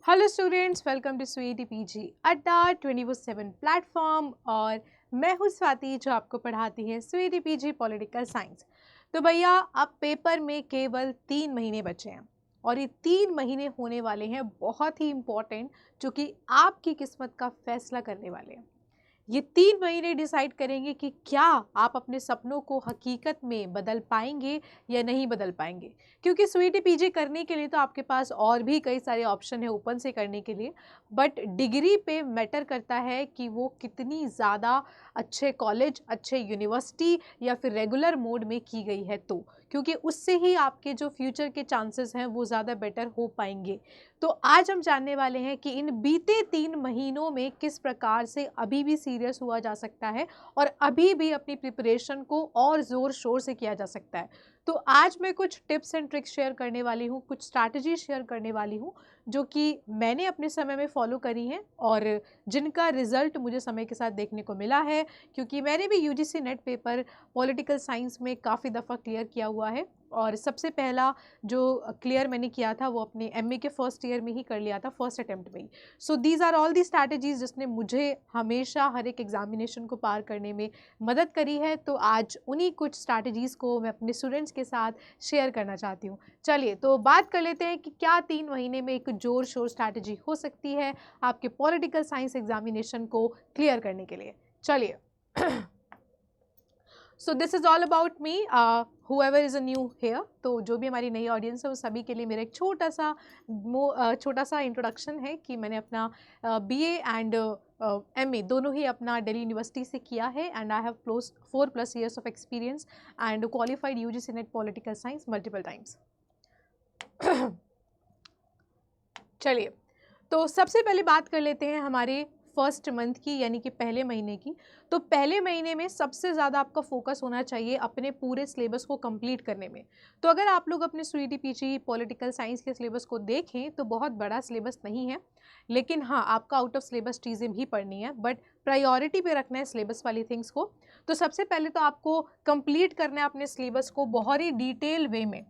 Hello students, welcome to CUET PG Adda 24/7 platform. और मैं हूँ स्वाति जो आपको पढ़ाती है स्वीटी पीजी पॉलिटिकल साइंस। तो भैया अब पेपर में केवल 3 महीने बचे हैं और ये 3 महीने होने वाले हैं बहुत ही इम्पोर्टेंट, जो कि आपकी किस्मत का फैसला करने वाले हैं। ये 3 महीने डिसाइड करेंगे कि क्या आप अपने सपनों को हकीकत में बदल पाएंगे या नहीं बदल पाएंगे। क्योंकि स्वीटी पीजी करने के लिए तो आपके पास और भी कई सारे ऑप्शन है ओपन से करने के लिए, बट डिग्री पे मैटर करता है कि वो कितनी ज़्यादा अच्छे कॉलेज, अच्छे यूनिवर्सिटी या फिर रेगुलर मोड में की गई है, तो क्योंकि उससे ही आपके जो फ्यूचर के चांसेस हैं वो ज़्यादा बेटर हो पाएंगे। तो आज हम जानने वाले हैं कि इन बीते 3 महीनों में किस प्रकार से अभी भी सीरियस हुआ जा सकता है और अभी भी अपनी प्रिपरेशन को और ज़ोर शोर से किया जा सकता है। तो आज मैं कुछ टिप्स एंड ट्रिक्स शेयर करने वाली हूँ, कुछ स्ट्रैटेजी शेयर करने वाली हूँ जो कि मैंने अपने समय में फॉलो करी हैं और जिनका रिजल्ट मुझे समय के साथ देखने को मिला है, क्योंकि मैंने भी UGC net paper political science में काफ़ी दफ़ा क्लियर किया हुआ है। और सबसे पहला जो क्लियर मैंने किया था वो अपने एमए के फर्स्ट ईयर में ही कर लिया था, फर्स्ट अटेम्प्ट में ही। So these are all the strategies जिसने मुझे हमेशा हर एक एग्जामिनेशन को पार करने में मदद करी है। तो आज उन्हीं कुछ स्ट्रैटेजीज़ को मैं अपने स्टूडेंट्स के साथ शेयर करना चाहती हूँ। चलिए तो बात कर लेते हैं कि क्या 3 महीने में एक जोर शोर स्ट्रैटेजी हो सकती है आपके पॉलिटिकल साइंस एग्जामिनेशन को क्लियर करने के लिए। चलिए so this is all about me, whoever is a new here. तो जो भी हमारी नई ऑडियंस है वो सभी के लिए मेरा एक छोटा सा इंट्रोडक्शन है कि मैंने अपना बीए एंड एमए दोनों ही अपना दिल्ली यूनिवर्सिटी से किया है and I have 4+ years of experience and qualified UGC net political science multiple times. चलिए तो सबसे पहले बात कर लेते हैं हमारे फर्स्ट मंथ की, यानी कि पहले महीने की। तो पहले महीने में सबसे ज़्यादा आपका फोकस होना चाहिए अपने पूरे सिलेबस को कंप्लीट करने में। तो अगर आप लोग अपने स्वीटी पीजी पॉलिटिकल साइंस के सिलेबस को देखें तो बहुत बड़ा सिलेबस नहीं है, लेकिन हाँ आपका आउट ऑफ सिलेबस चीज़ें भी पढ़नी है, बट प्रायोरिटी पे रखना है सिलेबस वाली थिंग्स को। तो सबसे पहले तो आपको कंप्लीट करना है अपने सिलेबस को बहुत ही डिटेल वे में,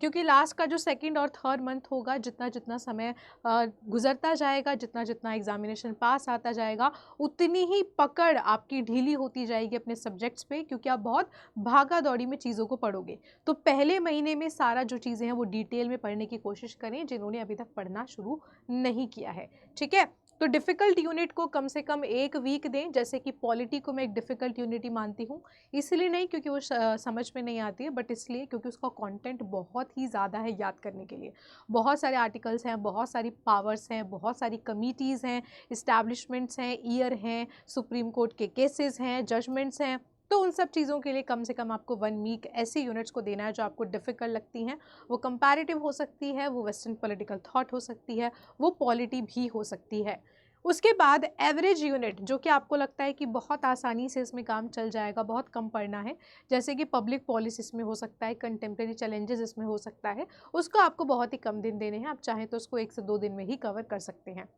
क्योंकि लास्ट का जो सेकंड और थर्ड मंथ होगा, जितना जितना समय गुजरता जाएगा, जितना जितना एग्जामिनेशन पास आता जाएगा, उतनी ही पकड़ आपकी ढीली होती जाएगी अपने सब्जेक्ट्स पे, क्योंकि आप बहुत भागा दौड़ी में चीज़ों को पढ़ोगे। तो पहले महीने में सारा जो चीज़ें हैं वो डिटेल में पढ़ने की कोशिश करें जिन्होंने अभी तक पढ़ना शुरू नहीं किया है, ठीक है। तो डिफ़िकल्ट यूनिट को कम से कम 1 वीक दें। जैसे कि पॉलिटी को मैं एक डिफ़िकल्ट यूनिट ही मानती हूँ, इसलिए नहीं क्योंकि वो समझ में नहीं आती है, बट इसलिए क्योंकि उसका कंटेंट बहुत ही ज़्यादा है याद करने के लिए। बहुत सारे आर्टिकल्स हैं, बहुत सारी पावर्स हैं, बहुत सारी कमिटीज़ हैं, इस्टेब्लिशमेंट्स हैं, ईयर हैं, सुप्रीम कोर्ट के केसेस हैं, जजमेंट्स हैं। तो उन सब चीज़ों के लिए कम से कम आपको 1 वीक ऐसी यूनिट्स को देना है जो आपको डिफ़िकल्ट लगती हैं। वो कंपैरेटिव हो सकती है, वो वेस्टर्न पॉलिटिकल थॉट हो सकती है, वो पॉलिटी भी हो सकती है। उसके बाद एवरेज यूनिट, जो कि आपको लगता है कि बहुत आसानी से इसमें काम चल जाएगा, बहुत कम पढ़ना है, जैसे कि पब्लिक पॉलिसी इसमें हो सकता है, कंटेम्प्रेरी चैलेंजेस इसमें हो सकता है, उसको आपको बहुत ही कम दिन देने हैं। आप चाहें तो उसको 1 से 2 दिन में ही कवर कर सकते हैं।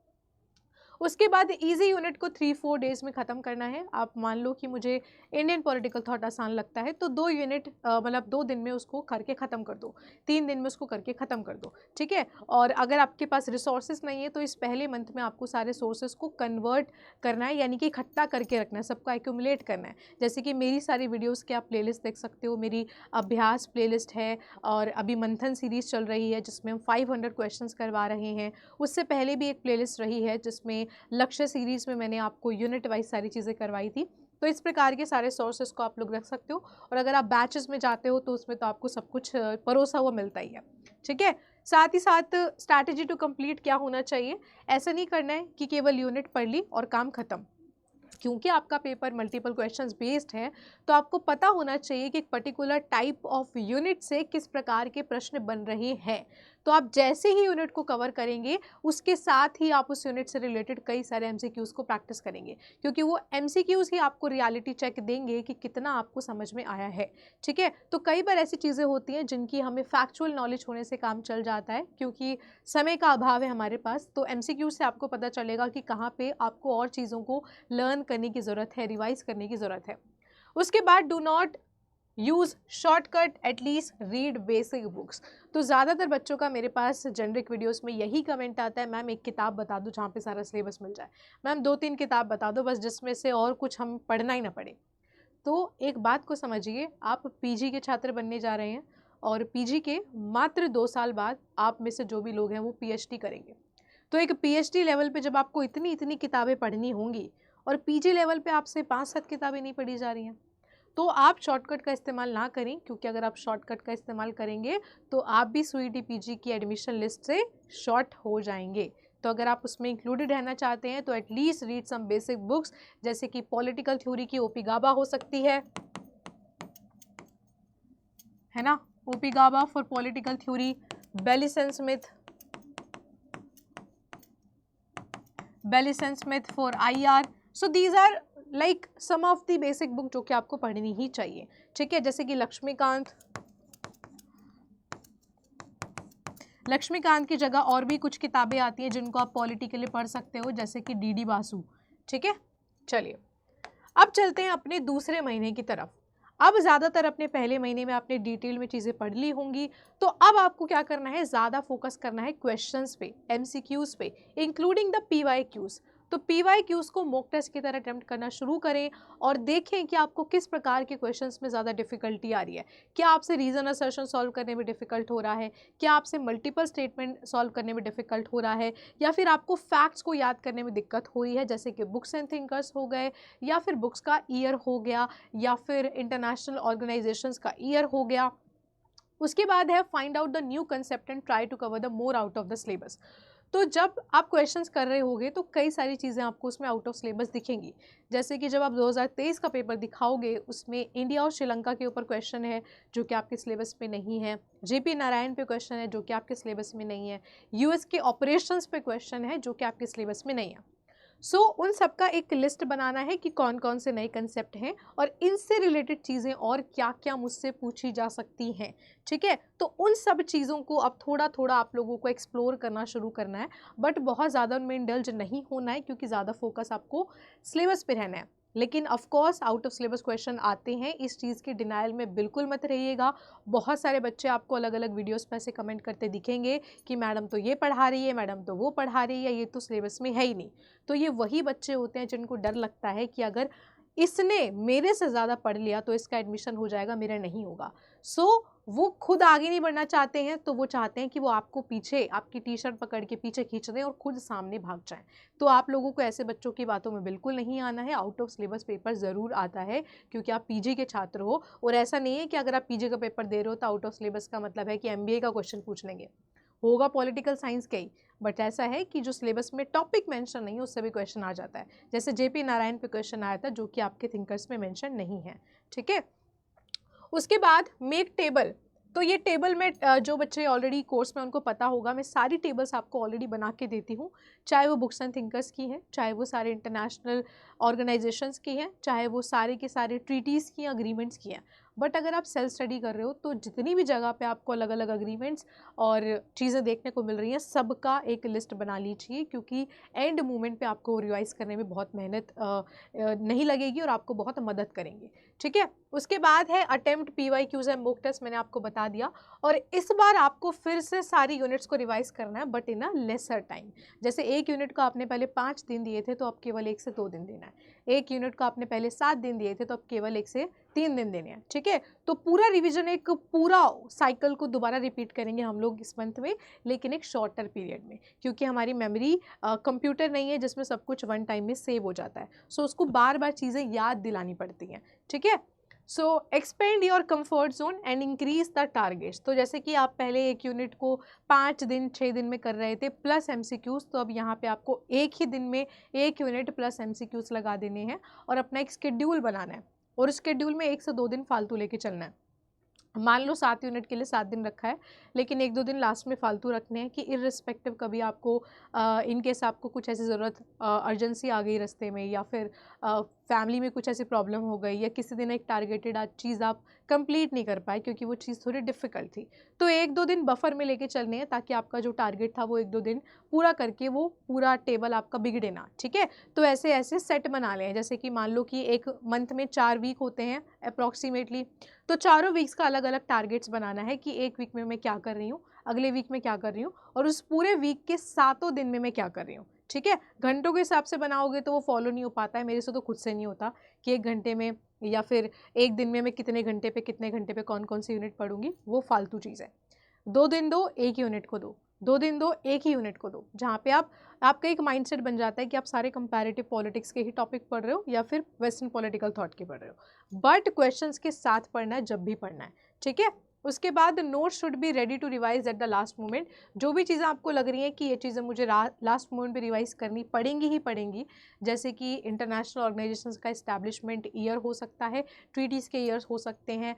उसके बाद इजी यूनिट को 3-4 डेज में ख़त्म करना है। आप मान लो कि मुझे इंडियन पॉलिटिकल थॉट आसान लगता है, तो 2 यूनिट मतलब 2 दिन में उसको करके ख़त्म कर दो, 3 दिन में उसको करके ख़त्म कर दो, ठीक है। और अगर आपके पास रिसोर्सेज नहीं है तो इस पहले मंथ में आपको सारे सोर्सेज को कन्वर्ट करना है, यानी कि इकट्ठा करके रखना है, सबको एक्यूमुलेट करना है। जैसे कि मेरी सारी वीडियोज़ के आप प्लेलिस्ट देख सकते हो, मेरी अभ्यास प्लेलिस्ट है, और अभी मंथन सीरीज़ चल रही है जिसमें हम 500 क्वेश्चंस करवा रहे हैं। उससे पहले भी एक प्लेलिस्ट रही है जिसमें लक्ष्य सीरीज़ में मैंने आपको यूनिट वाइज सारी चीज़ें करवाई थी। तो इस प्रकार के सारे सोर्सेज को आप लोग रख सकते हो, और अगर आप बैचेस में जाते हो तो उसमें तो आपको सब कुछ परोसा हुआ मिलता ही है, ठीक है। साथ ही साथ स्ट्रैटेजी टू कंप्लीट क्या होना चाहिए, ऐसा नहीं करना है कि केवल यूनिट पढ़ ली और काम खत्म। क्योंकि आपका पेपर मल्टीपल क्वेश्चंस बेस्ड है, तो आपको पता होना चाहिए कि एक पर्टिकुलर टाइप ऑफ यूनिट से किस प्रकार के प्रश्न बन रहे हैं। तो आप जैसे ही यूनिट को कवर करेंगे, उसके साथ ही आप उस यूनिट से रिलेटेड कई सारे एमसीक्यूज़ को प्रैक्टिस करेंगे, क्योंकि वो एमसीक्यूज़ ही आपको रियलिटी चेक देंगे कि कितना आपको समझ में आया है, ठीक है। तो कई बार ऐसी चीज़ें होती हैं जिनकी हमें फैक्चुअल नॉलेज होने से काम चल जाता है, क्योंकि समय का अभाव है हमारे पास। तो एमसीक्यू से आपको पता चलेगा कि कहाँ पे आपको और चीज़ों को लर्न करने की ज़रूरत है, रिवाइज करने की ज़रूरत है। उसके बाद do not use shortcut, at least read basic books. तो ज़्यादातर बच्चों का मेरे पास जेनरिक वीडियोस में यही कमेंट आता है, मैम एक किताब बता दो जहाँ पे सारा सिलेबस मिल जाए, मैम 2-3 किताब बता दो बस जिसमें से और कुछ हम पढ़ना ही ना पड़े। तो एक बात को समझिए, आप पीजी के छात्र बनने जा रहे हैं और पीजी के मात्र 2 साल बाद आप में से जो भी लोग हैं वो पीएचडी करेंगे। तो एक पीएचडी लेवल पे जब आपको इतनी इतनी किताबें पढ़नी होंगी और पीजी लेवल पे आपसे 5-7 किताबें नहीं पढ़ी जा रही हैं, तो आप शॉर्टकट का इस्तेमाल ना करें, क्योंकि अगर आप शॉर्टकट का इस्तेमाल करेंगे तो आप भी स्वीटी पीजी की एडमिशन लिस्ट से शॉर्ट हो जाएंगे। तो अगर आप उसमें इंक्लूडेड रहना चाहते हैं तो at least read some basic books, जैसे कि पॉलिटिकल थ्योरी की ओपी गाबा हो सकती है ना, OP Gaba for political theory, Baylis Smith for IR. So these are like some of the basic book जो कि आपको पढ़नी ही चाहिए, ठीक है। जैसे कि लक्ष्मीकांत की जगह और भी कुछ किताबें आती हैं जिनको आप पॉलिटी के लिए पढ़ सकते हो, जैसे कि डीडी बासु, ठीक है। चलिए अब चलते हैं अपने दूसरे महीने की तरफ। अब ज़्यादातर अपने पहले महीने में आपने डिटेल में चीज़ें पढ़ ली होंगी, तो अब आपको क्या करना है, ज़्यादा फोकस करना है क्वेश्चंस पे, एमसीक्यूज़ पे, इंक्लूडिंग द पीवाईक्यूज़। तो पीवाईक्यूज़ को मॉक टेस्ट की तरह अटेम्प्ट करना शुरू करें और देखें कि आपको किस प्रकार के क्वेश्चंस में ज़्यादा डिफिकल्टी आ रही है। क्या आपसे रीज़न असर्शन सॉल्व करने में डिफिकल्ट हो रहा है, क्या आपसे मल्टीपल स्टेटमेंट सॉल्व करने में डिफिकल्ट हो रहा है, या फिर आपको फैक्ट्स को याद करने में दिक्कत हो रही है, जैसे कि बुक्स एंड थिंकर्स हो गए, या फिर बुक्स का ईयर हो गया, या फिर इंटरनेशनल ऑर्गेनाइजेशंस का ईयर हो गया। उसके बाद है find out the new concept and try to cover the more out of the syllabus. तो जब आप क्वेश्चंस कर रहे होगे तो कई सारी चीज़ें आपको उसमें आउट ऑफ सिलेबस दिखेंगी। जैसे कि जब आप 2023 का पेपर दिखाओगे उसमें इंडिया और श्रीलंका के ऊपर क्वेश्चन है जो कि आपके सिलेबस में नहीं है, जेपी नारायण पे क्वेश्चन है जो कि आपके सिलेबस में नहीं है, यूएस के ऑपरेशंस पे क्वेश्चन है जो कि आपके सिलेबस में नहीं है। उन सब का एक लिस्ट बनाना है कि कौन कौन से नए कंसेप्ट हैं और इनसे रिलेटेड चीज़ें और क्या क्या मुझसे पूछी जा सकती हैं, ठीक है। तो उन सब चीज़ों को अब थोड़ा थोड़ा आप लोगों को एक्सप्लोर करना शुरू करना है, बट बहुत ज़्यादा उनमें इंडल्ज नहीं होना है, क्योंकि ज़्यादा फोकस आपको सिलेबस पे रहना है। लेकिन of course out of syllabus question आते हैं, इस चीज़ की डिनाइल में बिल्कुल मत रहिएगा। बहुत सारे बच्चे आपको अलग अलग वीडियोस पर ऐसे कमेंट करते दिखेंगे कि मैडम तो ये पढ़ा रही है, मैडम तो वो पढ़ा रही है, ये तो सिलेबस में है ही नहीं। तो ये वही बच्चे होते हैं जिनको डर लगता है कि अगर इसने मेरे से ज़्यादा पढ़ लिया तो इसका एडमिशन हो जाएगा, मेरा नहीं होगा। वो खुद आगे नहीं बढ़ना चाहते हैं, तो वो चाहते हैं कि वो आपको पीछे, आपकी टी शर्ट पकड़ के पीछे खींच दें और खुद सामने भाग जाएं। तो आप लोगों को ऐसे बच्चों की बातों में बिल्कुल नहीं आना है। आउट ऑफ सिलेबस पेपर ज़रूर आता है, क्योंकि आप पीजी के छात्र हो, और ऐसा नहीं है कि अगर आप पीजी का पेपर दे रहे हो तो आउट ऑफ सिलेबस का मतलब है कि एमबीए का क्वेश्चन पूछ लेंगे, होगा पॉलिटिकल साइंस का ही, बट ऐसा है कि जो सिलेबस में टॉपिक मेंशन नहीं है उससे भी क्वेश्चन आ जाता है। जैसे जेपी नारायण पे क्वेश्चन आया था जो कि आपके थिंकर्स में मेंशन नहीं है, ठीक है। उसके बाद मेक टेबल। तो ये टेबल में जो बच्चे ऑलरेडी कोर्स में उनको पता होगा, मैं सारी टेबल्स आपको ऑलरेडी बना के देती हूँ, चाहे वो बुक्स एंड थिंकर्स की हैं, चाहे वो सारे इंटरनेशनल ऑर्गेनाइजेशंस की हैं, चाहे वो सारे के सारे ट्रीटीज़ की, अग्रीमेंट्स की हैं। बट अगर आप सेल्फ स्टडी कर रहे हो तो जितनी भी जगह पे आपको अलग अलग अग्रीमेंट्स और चीज़ें देखने को मिल रही हैं, सबका एक लिस्ट बना लीजिए, क्योंकि एंड मोमेंट पे आपको रिवाइज करने में बहुत मेहनत नहीं लगेगी और आपको बहुत मदद करेंगे, ठीक है। उसके बाद है attempt PYQs and mock test, मैंने आपको बता दिया। और इस बार आपको फिर से सारी यूनिट्स को रिवाइज करना है, but in a lesser time. जैसे एक यूनिट को आपने पहले 5 दिन दिए थे तो अब केवल 1 से 2 दिन देना है। एक यूनिट को आपने पहले 7 दिन दिए थे तो अब केवल 1 से 3 दिन देने हैं, ठीक है। तो पूरा रिविजन, एक पूरा साइकिल को दोबारा रिपीट करेंगे हम लोग इस मंथ में, लेकिन एक शॉर्टर पीरियड में, क्योंकि हमारी मेमोरी कंप्यूटर नहीं है जिसमें सब कुछ वन टाइम में सेव हो जाता है। उसको बार बार चीज़ें याद दिलानी पड़ती हैं, ठीक है। Expand your comfort zone and increase the targets. तो जैसे कि आप पहले एक यूनिट को 5 दिन 6 दिन में कर रहे थे प्लस एमसीक्यूज, तो अब यहाँ पे आपको एक ही दिन में एक यूनिट प्लस एमसीक्यूज लगा देने हैं और अपना एक शेड्यूल बनाना है, और उस शेड्यूल में 1 से 2 दिन फालतू लेके चलना है। मान लो 7 यूनिट के लिए 7 दिन रखा है, लेकिन 1-2 दिन लास्ट में फालतू रखने हैं कि इररिस्पेक्टिव कभी आपको इनकेस आपको कुछ ऐसी ज़रूरत, अर्जेंसी आ गई रास्ते में, या फिर फैमिली में कुछ ऐसी प्रॉब्लम हो गई या किसी दिन एक टारगेटेड चीज़ आप कंप्लीट नहीं कर पाए क्योंकि वो चीज़ थोड़ी डिफ़िकल्ट थी, तो 1-2 दिन बफर में लेके चलने हैं ताकि आपका जो टारगेट था वो 1-2 दिन पूरा करके वो पूरा टेबल आपका बिगड़े ना, ठीक है। तो ऐसे ऐसे सेट बना लें, जैसे कि मान लो कि एक मंथ में 4 वीक होते हैं अप्रॉक्सीमेटली, तो चारों वीक्स का अलग अलग टारगेट्स बनाना है कि एक वीक में मैं क्या कर रही हूँ, अगले वीक में क्या कर रही हूँ, और उस पूरे वीक के 7 दिन में मैं क्या कर रही हूँ, ठीक है। घंटों के हिसाब से बनाओगे तो वो फॉलो नहीं हो पाता है, मेरे से तो खुद से नहीं होता कि 1 घंटे में या फिर 1 दिन में मैं कितने घंटे पे कौन कौन सी यूनिट पढ़ूंगी, वो फालतू चीज़ है। 2 दिन दो, एक यूनिट को दो, 2 दिन दो, एक ही यूनिट को दो, जहाँ पे आपका एक माइंडसेट बन जाता है कि आप सारे कंपैरेटिव पॉलिटिक्स के ही टॉपिक पढ़ रहे हो या फिर वेस्टर्न पॉलिटिकल थॉट के पढ़ रहे हो, बट क्वेश्चंस के साथ पढ़ना है जब भी पढ़ना है, ठीक है। उसके बाद note should be ready to revise at the last moment. जो भी चीज़ें आपको लग रही हैं कि ये चीज़ें मुझे लास्ट मोमेंट पे रिवाइज करनी पड़ेंगी ही पड़ेंगी, जैसे कि इंटरनेशनल ऑर्गेनाइजेशंस का इस्टेब्लिशमेंट ईयर हो सकता है, ट्रीटीज़ के ईयर्स हो सकते हैं,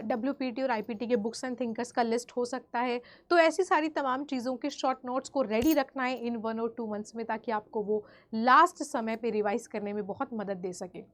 WPT और IPT के बुक्स एंड थिंकर्स का लिस्ट हो सकता है, तो ऐसी सारी तमाम चीज़ों के शॉर्ट नोट्स को रेडी रखना है इन 1 और 2 मंथ्स में, ताकि आपको वो लास्ट समय पे रिवाइज करने में बहुत मदद दे सके।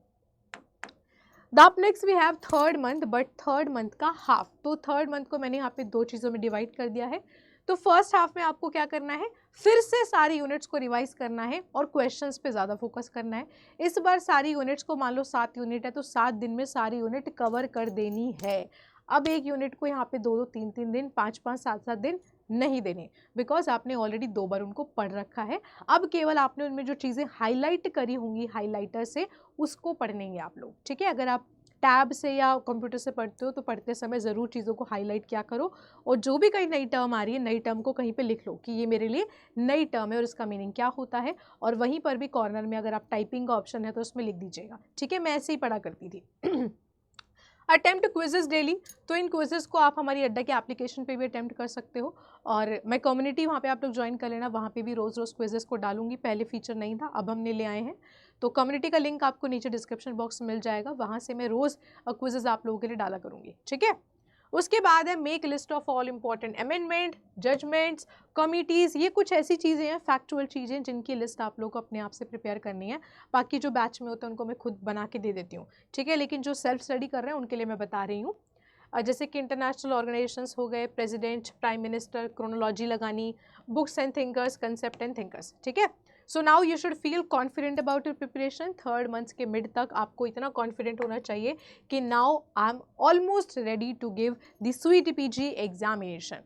अब next we have third month, but third month का हाफ। तो थर्ड मंथ को मैंने यहाँ पे 2 चीज़ों में डिवाइड कर दिया है। तो फर्स्ट हाफ में आपको क्या करना है, फिर से सारी यूनिट्स को रिवाइज करना है और क्वेश्चंस पे ज़्यादा फोकस करना है। इस बार सारी यूनिट्स को, मान लो 7 यूनिट है तो 7 दिन में सारी यूनिट कवर कर देनी है। अब एक यूनिट को यहाँ पे 2-2, 3-3 दिन, 5-5, 7-7 दिन नहीं देने, बिकॉज आपने ऑलरेडी 2 बार उनको पढ़ रखा है। अब केवल आपने उनमें जो चीज़ें हाईलाइट करी होंगी हाईलाइटर से, उसको पढ़नेंगे आप लोग, ठीक है। अगर आप टैब से या कंप्यूटर से पढ़ते हो तो पढ़ते समय ज़रूर चीज़ों को हाईलाइट किया करो, और जो भी कहीं नई टर्म आ रही है, नई टर्म को कहीं पे लिख लो कि ये मेरे लिए नई टर्म है और इसका मीनिंग क्या होता है, और वहीं पर भी कॉर्नर में अगर आप टाइपिंग का ऑप्शन है तो उसमें लिख दीजिएगा, ठीक है। मैं ऐसे ही पढ़ा करती थी। अटेम्प्ट क्विजेज डेली, तो इन क्विजेज को आप हमारी अड्डा के एप्लीकेशन पे भी अटेम्प्ट कर सकते हो, और मैं कम्युनिटी वहाँ पे आप लोग ज्वाइन कर लेना, वहाँ पे भी रोज़ रोज़ क्विजेज को डालूंगी। पहले फीचर नहीं था, अब हमने ले आए हैं, तो कम्युनिटी का लिंक आपको नीचे डिस्क्रिप्शन बॉक्स में मिल जाएगा, वहाँ से मैं रोज़ क्विजेज आप लोगों के लिए डाला करूँगी, ठीक है। उसके बाद है make list of all important amendment, judgements, committees. ये कुछ ऐसी चीज़ें हैं, फैक्चुअल चीज़ें, जिनकी लिस्ट आप लोग को अपने आप से प्रिपेयर करनी है। बाकी जो बैच में होता है उनको मैं खुद बना के दे देती हूँ, ठीक है, लेकिन जो सेल्फ स्टडी कर रहे हैं उनके लिए मैं बता रही हूँ। जैसे कि इंटरनेशनल ऑर्गेनाइजेशंस हो गए, प्रेसिडेंट, प्राइम मिनिस्टर, क्रोनोलॉजी लगानी, books and thinkers, concept and thinkers, ठीक है। So now you should feel confident about your preparation. Third month के मिड तक आपको इतना कॉन्फिडेंट होना चाहिए कि now I am almost ready to give the CET-PG examination.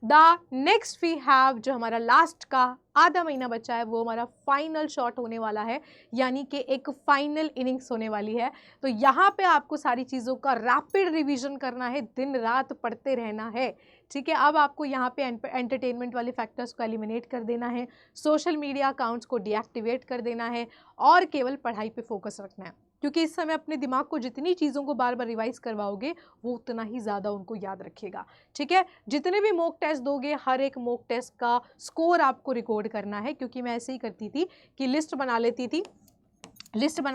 The next we have, जो हमारा लास्ट का आधा महीना बचा है, वो हमारा फाइनल शॉट होने वाला है, यानी कि एक फाइनल इनिंग्स होने वाली है। तो यहाँ पे आपको सारी चीज़ों का रैपिड रिवीजन करना है, दिन रात पढ़ते रहना है, ठीक है। अब आपको यहाँ पे एंटरटेनमेंट वाले फैक्टर्स को एलिमिनेट कर देना है, सोशल मीडिया अकाउंट्स को डीएक्टिवेट कर देना है, और केवल पढ़ाई पे फोकस रखना है, क्योंकि इस समय अपने दिमाग को जितनी चीज़ों को बार बार रिवाइज करवाओगे वो उतना ही ज़्यादा उनको याद रखेगा, ठीक है। जितने भी मॉक टेस्ट दोगे, हर एक मॉक टेस्ट का स्कोर आपको रिकॉर्ड करना है, क्योंकि मैं ऐसे ही करती थी कि लिस्ट बना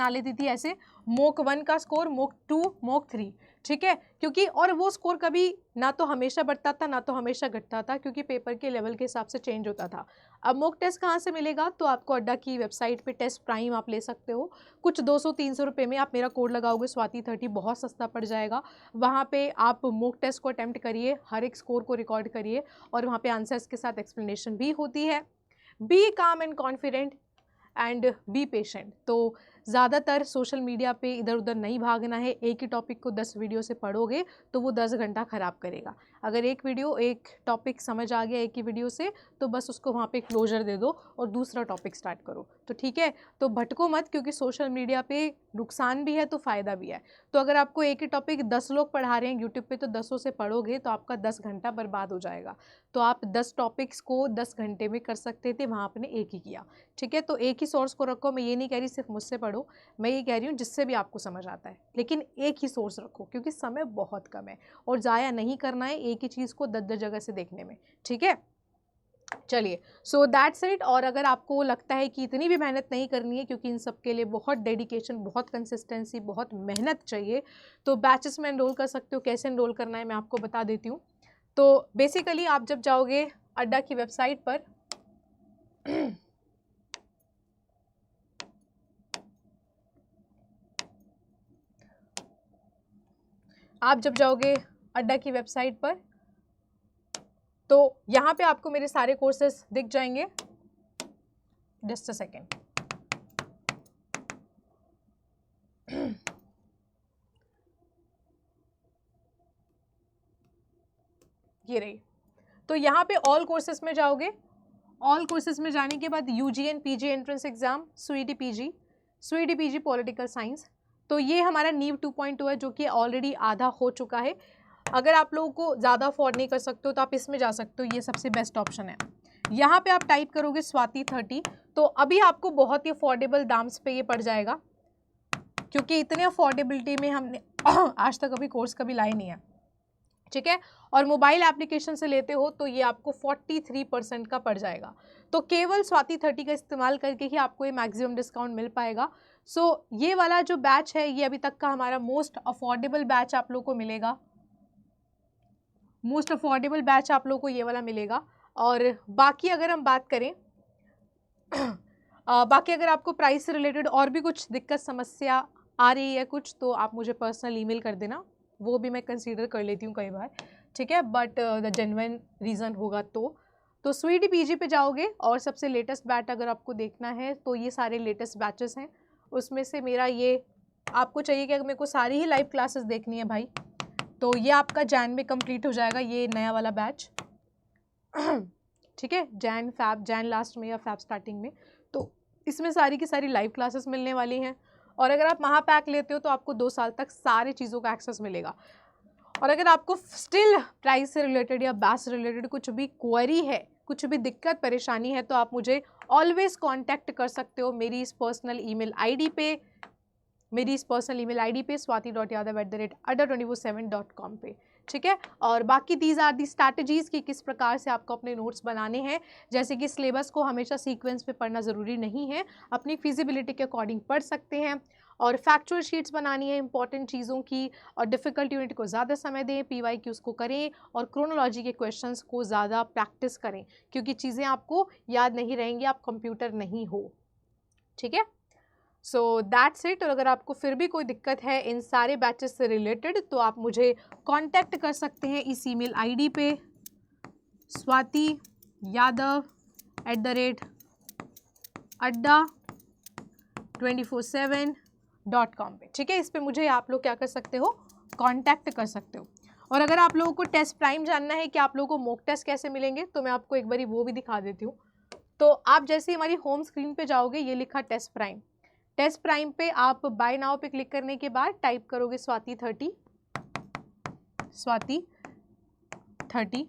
लेती थी ऐसे, मॉक 1 का स्कोर, मॉक 2, मॉक 3, ठीक है। क्योंकि और वो स्कोर कभी ना तो हमेशा बढ़ता था ना तो हमेशा घटता था, क्योंकि पेपर के लेवल के हिसाब से चेंज होता था। अब मॉक टेस्ट कहाँ से मिलेगा, तो आपको अड्डा की वेबसाइट पे टेस्ट प्राइम आप ले सकते हो, कुछ 200-300 रुपये में। आप मेरा कोड लगाओगे स्वाति30, बहुत सस्ता पड़ जाएगा। वहाँ पे आप मॉक टेस्ट को अटैम्प्ट करिए, हर एक स्कोर को रिकॉर्ड करिए, और वहाँ पे आंसर्स के साथ एक्सप्लेनेशन भी होती है। बी काम and confident and be patient. तो ज़्यादातर सोशल मीडिया पे इधर उधर नहीं भागना है। एक ही टॉपिक को 10 वीडियो से पढ़ोगे तो वो 10 घंटा ख़राब करेगा। अगर एक टॉपिक समझ आ गया एक ही वीडियो से, तो बस उसको वहाँ पे क्लोजर दे दो और दूसरा टॉपिक स्टार्ट करो, तो ठीक है। तो भटको मत, क्योंकि सोशल मीडिया पे नुकसान भी है तो फ़ायदा भी है। तो अगर आपको एक ही टॉपिक 10 लोग पढ़ा रहे हैं यूट्यूब पे, तो 10 से पढ़ोगे तो आपका 10 घंटा बर्बाद हो जाएगा। तो आप 10 टॉपिक्स को 10 घंटे में कर सकते थे, वहाँ आपने एक ही किया, ठीक है। तो एक ही सोर्स को रखो। मैं ये नहीं कह रही सिर्फ मुझसे पढ़ो, मैं ये कह रही हूँ जिससे भी आपको समझ आता है, लेकिन एक ही सोर्स रखो, क्योंकि समय बहुत कम है और ज़ाया नहीं करना है एक ही चीज़ को 10-10 जगह से देखने में, ठीक है। चलिए, सो दैट्स इट। और अगर आपको लगता है कि इतनी भी मेहनत नहीं करनी है, क्योंकि इन सब के लिए बहुत डेडिकेशन, बहुत कंसिस्टेंसी, बहुत मेहनत चाहिए, तो बैचेस में एनरोल कर सकते हो। कैसे एनरोल करना है मैं आपको बता देती हूँ। तो बेसिकली आप जब जाओगे अड्डा की वेबसाइट पर, आप जब जाओगे अड्डा की वेबसाइट पर तो यहाँ पे आपको मेरे सारे कोर्सेज दिख जाएंगे। Just a second. ये रही। तो यहाँ पे ऑल कोर्सेज में जाओगे। ऑल कोर्सेज में जाने के बाद UG and PG entrance exam, स्वीडी पीजी पॉलिटिकल साइंस। तो ये हमारा नीव 2.2 है जो कि ऑलरेडी आधा हो चुका है। अगर आप लोगों को ज़्यादा अफोर्ड नहीं कर सकते हो तो आप इसमें जा सकते हो, ये सबसे बेस्ट ऑप्शन है। यहाँ पे आप टाइप करोगे स्वाति 30, तो अभी आपको बहुत ही अफोर्डेबल दाम्स पे ये पड़ जाएगा, क्योंकि इतने अफोर्डेबिलिटी में हमने आज तक अभी कोर्स कभी लाए नहीं है, ठीक है। और मोबाइल एप्लीकेशन से लेते हो तो ये आपको 43% का पड़ जाएगा। तो केवल स्वाति 30 का इस्तेमाल करके ही आपको ये मैक्सिमम डिस्काउंट मिल पाएगा। सो ये वाला जो बैच है ये अभी तक का हमारा मोस्ट अफोर्डेबल बैच आप लोग को मिलेगा। मोस्ट अफोर्डेबल बैच आप लोग को ये वाला मिलेगा। और बाकी अगर हम बात करें बाकी अगर आपको प्राइस से रिलेटेड और भी कुछ दिक्कत समस्या आ रही है कुछ, तो आप मुझे पर्सनल ईमेल कर देना, वो भी मैं कंसीडर कर लेती हूँ कई बार, ठीक है। बट द जेन्युइन रीज़न होगा तो स्वीडी पीजी पे जाओगे और सबसे लेटेस्ट बैच अगर आपको देखना है तो ये सारे लेटेस्ट बैचेस हैं। उसमें से मेरा ये आपको चाहिए कि अगर मेरे को सारी ही लाइव क्लासेस देखनी है भाई, तो ये आपका जैन में कंप्लीट हो जाएगा, ये नया वाला बैच, ठीक है। जैन लास्ट में या फैब स्टार्टिंग में, तो इसमें सारी की सारी लाइव क्लासेस मिलने वाली हैं। और अगर आप महापैक लेते हो तो आपको 2 साल तक सारी चीज़ों का एक्सेस मिलेगा। और अगर आपको स्टिल प्राइस से रिलेटेड या बैच से रिलेटेड कुछ भी क्वेरी है, कुछ भी दिक्कत परेशानी है, तो आप मुझे ऑलवेज कांटेक्ट कर सकते हो मेरी इस पर्सनल ईमेल आईडी पे swati.yadav@adda247.com पे, ठीक है। और बाकी दीज आर दी स्ट्रैटेजीज़ कि किस प्रकार से आपको अपने नोट्स बनाने हैं। जैसे कि सिलेबस को हमेशा सीक्वेंस पे पढ़ना ज़रूरी नहीं है, अपनी फिजिबिलिटी के अकॉर्डिंग पढ़ सकते हैं। और फैक्चुअल शीट्स बनानी है इंपॉर्टेंट चीज़ों की, और डिफ़िकल्ट यूनिट को ज़्यादा समय दें, PYQs को करें, और क्रोनोलॉजी के क्वेश्चंस को ज़्यादा प्रैक्टिस करें, क्योंकि चीज़ें आपको याद नहीं रहेंगी, आप कंप्यूटर नहीं हो, ठीक है। So that's it. और अगर आपको फिर भी कोई दिक्कत है इन सारे बैचेस से रिलेटेड तो आप मुझे कांटेक्ट कर सकते हैं इस ईमेल आईडी पे swati.yadav@adda247.com पे, ठीक है। इस पे मुझे आप लोग क्या कर सकते हो, कांटेक्ट कर सकते हो। और अगर आप लोगों को टेस्ट प्राइम जानना है कि आप लोगों को मॉक टेस्ट कैसे मिलेंगे, तो मैं आपको एक बारी वो भी दिखा देती हूँ। तो आप जैसे ही हमारी होम स्क्रीन पे जाओगे, ये लिखा टेस्ट प्राइम पे आप बाय नाउ पे क्लिक करने के बाद टाइप करोगे स्वाति 30,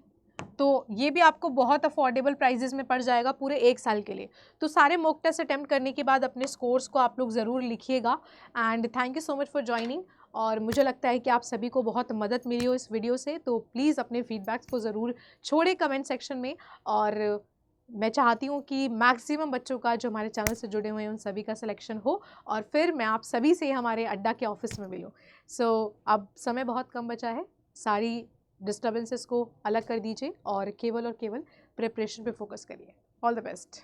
तो ये भी आपको बहुत अफोर्डेबल प्राइजेस में पड़ जाएगा पूरे 1 साल के लिए। तो सारे मॉक टेस्ट अटेम्प्ट करने के बाद अपने स्कोर्स को आप लोग ज़रूर लिखिएगा। And thank you so much for joining. और मुझे लगता है कि आप सभी को बहुत मदद मिली हो इस वीडियो से, तो प्लीज़ अपने फीडबैक्स को ज़रूर छोड़े कमेंट सेक्शन में। और मैं चाहती हूँ कि मैक्सिमम बच्चों का जो हमारे चैनल से जुड़े हुए हैं उन सभी का सिलेक्शन हो, और फिर मैं आप सभी से हमारे अड्डा के ऑफिस में मिलूँ। सो अब समय बहुत कम बचा है, सारी डिस्टर्बेंसेस को अलग कर दीजिए और केवल प्रिपरेशन पे फोकस करिए। All the best.